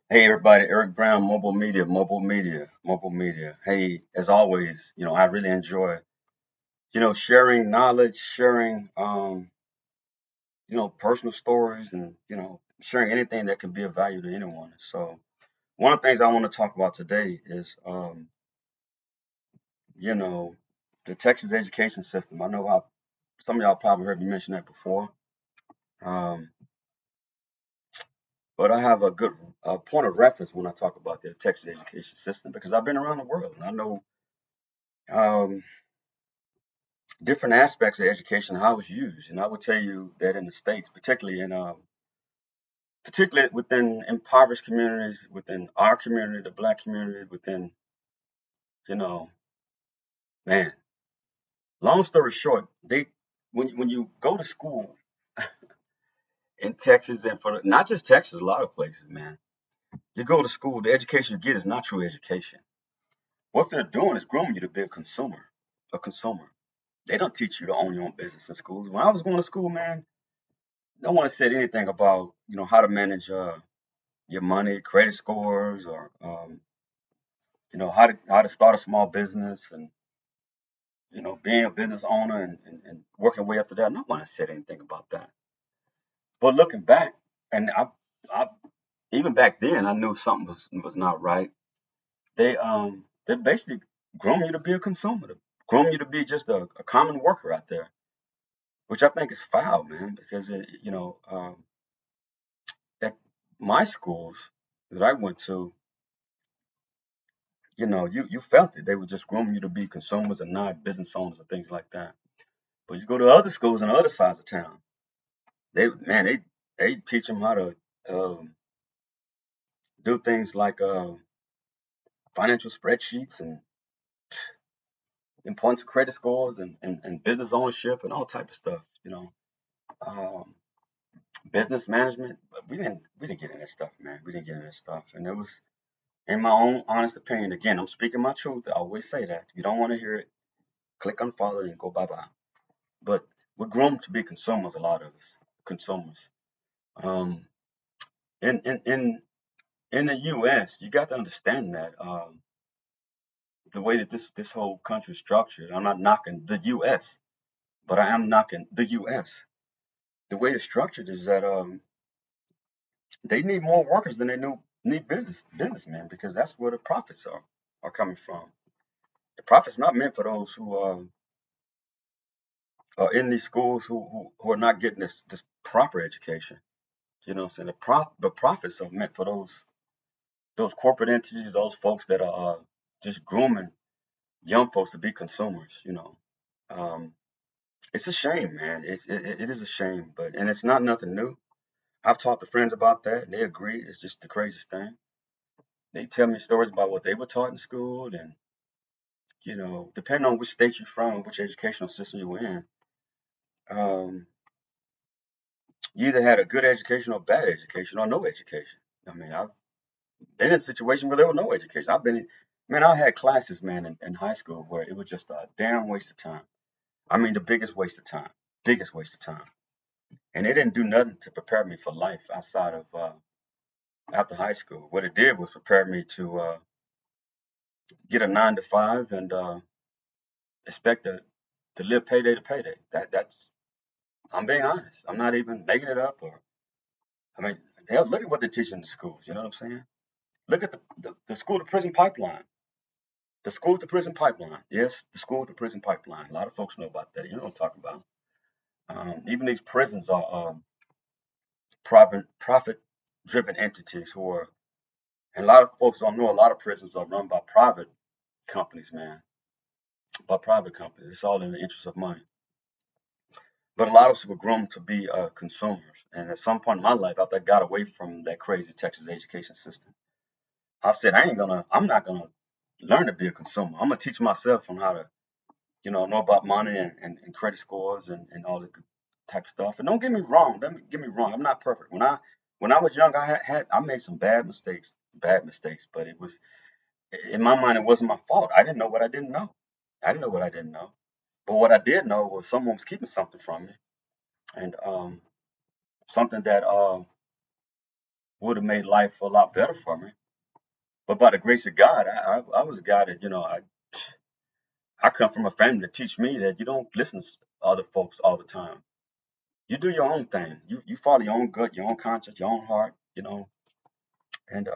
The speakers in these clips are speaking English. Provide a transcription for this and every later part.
Hey everybody, Eric Brown, Mobile Media. Hey, as always, I really enjoy, sharing knowledge, sharing, personal stories and, sharing anything that can be of value to anyone. So one of the things I want to talk about today is, you know, the Texas education system. I know some of y'all probably heard me mention that before. Um, but I have a good point of reference when I talk about the Texas education system because I've been around the world and I know, um, different aspects of education, how it's used. And I would tell you that in the states, particularly within impoverished communities, within our community, the black community, within you know, man. Long story short, they when you go to school in Texas and for not just Texas, a lot of places, man. You go to school, the education you get is not true education. What they're doing is grooming you to be a consumer, a consumer. They don't teach you to own your own business in schools. When I was going to school, man, no one said anything about how to manage your money, credit scores, or how to start a small business, and being a business owner and working way up to that. No one has said anything about that. But looking back, and I even back then, I knew something was not right. They basically groom you to be a consumer, to groom you to be just a common worker out there, which I think is foul, man. Because at my schools that I went to, you felt it. They were just grooming you to be consumers and not business owners and things like that. But you go to other schools on the other sides of town, they teach them how to um, do things like financial spreadsheets and points of credit scores and business ownership and all type of stuff. Um, business management. But we didn't get into that stuff, man. We didn't get into that stuff, and it was, in my own honest opinion. Again, I'm speaking my truth. I always say that. If you don't want to hear it, click unfollow and go bye bye. But we're groomed to be consumers, a lot of us. Consumers. Um, in, in, in, in the US, you got to understand that the way that this whole country is structured, I'm not knocking the US, but I am knocking the US. The way it's structured is that they need more workers than they need businessmen because that's where the profits are coming from. The profits not meant for those who are in these schools who are not getting this proper education. You know what I'm saying? The profits are meant for those corporate entities, those folks that are just grooming young folks to be consumers. Um, it's a shame, man. It is a shame, and it's not nothing new. I've talked to friends about that, and they agree. It's just the craziest thing. They tell me stories about what they were taught in school, and depending on which state you're from, which educational system you're in, um, you either had a good education or bad education or no education. I mean, I've been in a situation where there was no education. Man, I had classes, man, in high school where it was just a damn waste of time. I mean, the biggest waste of time. And it didn't do nothing to prepare me for life outside of after high school. What it did was prepare me to get a 9 to 5 and expect to live payday to payday. That's I'm being honest. I'm not even making it up. Or I mean, hell, look at what they teach in the schools. You know what I'm saying? Look at the school to prison pipeline. The school to prison pipeline. Yes, the school to prison pipeline. A lot of folks know about that. You know what I'm talking about. Even these prisons are profit driven entities who are, and a lot of folks don't know, a lot of prisons are run by private companies, man, by private companies. It's all in the interest of money. But a lot of us were groomed to be consumers. And at some point in my life, after I got away from that crazy Texas education system, I said, I'm not gonna learn to be a consumer. I'm gonna teach myself on how to, know about money and credit scores and all that good type of stuff. And don't get me wrong, don't get me wrong. I'm not perfect. When I was young, I made some bad mistakes. But it was, in my mind, it wasn't my fault. I didn't know what I didn't know. I didn't know what I didn't know. But what I did know was someone was keeping something from me, and something that would have made life a lot better for me. But by the grace of God, I was a guy that, I come from a family that teach me that you don't listen to other folks all the time. You do your own thing. You follow your own gut, your own conscience, your own heart, And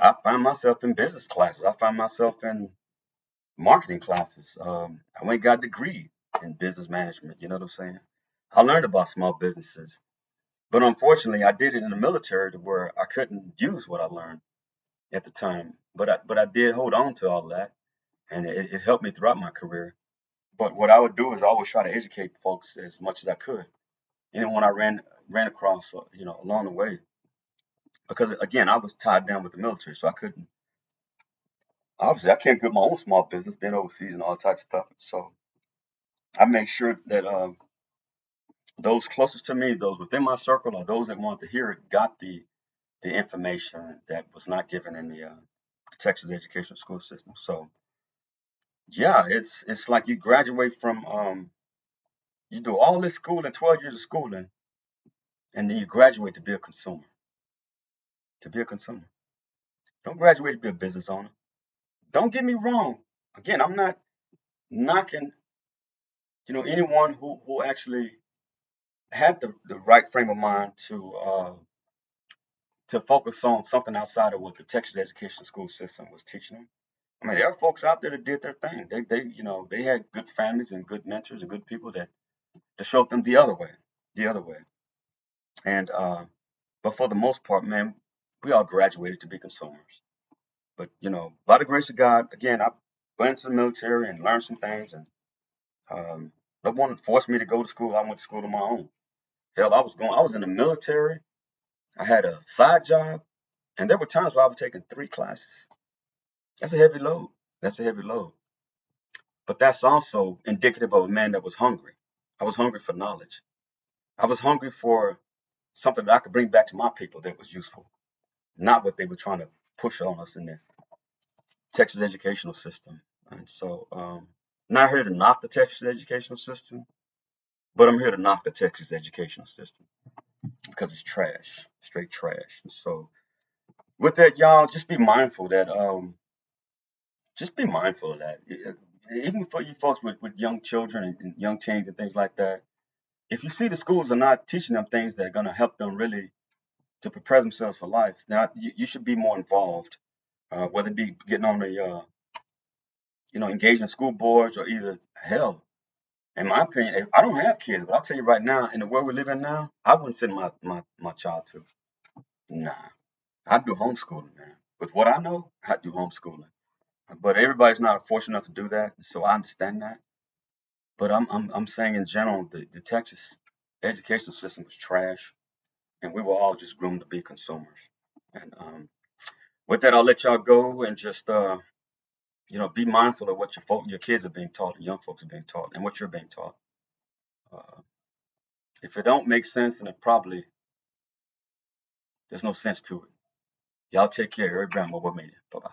I find myself in business classes. I find myself in marketing classes. I went and got a degree in business management. You know what I'm saying? I learned about small businesses, but unfortunately, I did it in the military to where I couldn't use what I learned at the time. But I did hold on to all that, and it helped me throughout my career. But what I would do is always try to educate folks as much as I could. Anyone I ran across, along the way, because again, I was tied down with the military, so I couldn't. Obviously, I can't get my own small business, being overseas and all types of stuff. So I make sure that those closest to me, those within my circle, or those that wanted to hear it, got the information that was not given in the Texas education school system. So yeah, it's like you graduate from you do all this schooling, 12 years of schooling, and then you graduate to be a consumer. To be a consumer. Don't graduate to be a business owner. Don't get me wrong. Again, I'm not knocking, anyone who actually had the right frame of mind to focus on something outside of what the Texas education school system was teaching them. I mean, there are folks out there that did their thing. They had good families and good mentors and good people that showed them the other way. And but for the most part, man, we all graduated to be consumers. But by the grace of God, again, I went into the military and learned some things, and no one forced me to go to school. I went to school on my own. Hell, I was in the military. I had a side job, and there were times where I was taking 3 classes. That's a heavy load. That's a heavy load. But that's also indicative of a man that was hungry. I was hungry for knowledge. I was hungry for something that I could bring back to my people that was useful, not what they were trying to push on us in the Texas educational system. And so, not here to knock the Texas educational system, but I'm here to knock the Texas educational system because it's trash, straight trash. And so, with that, y'all, just be mindful of that. Even for you folks with young children and young teens and things like that, if you see the schools are not teaching them things that are going to help them really to prepare themselves for life, now you should be more involved, whether it be getting on the, engaging school boards or either, hell, in my opinion, I don't have kids, but I'll tell you right now, in the world we live in now, I wouldn't send my child to. Nah, I'd do homeschooling, man. With what I know, I'd do homeschooling. But everybody's not fortunate enough to do that, so I understand that. But I'm saying in general, the Texas education system was trash, and we were all just groomed to be consumers. And with that, I'll let y'all go and just be mindful of what your kids are being taught, and young folks are being taught, and what you're being taught. Uh, if it don't make sense, then it probably there's no sense to it. Y'all take care. Every grandma, what made it. Bye bye.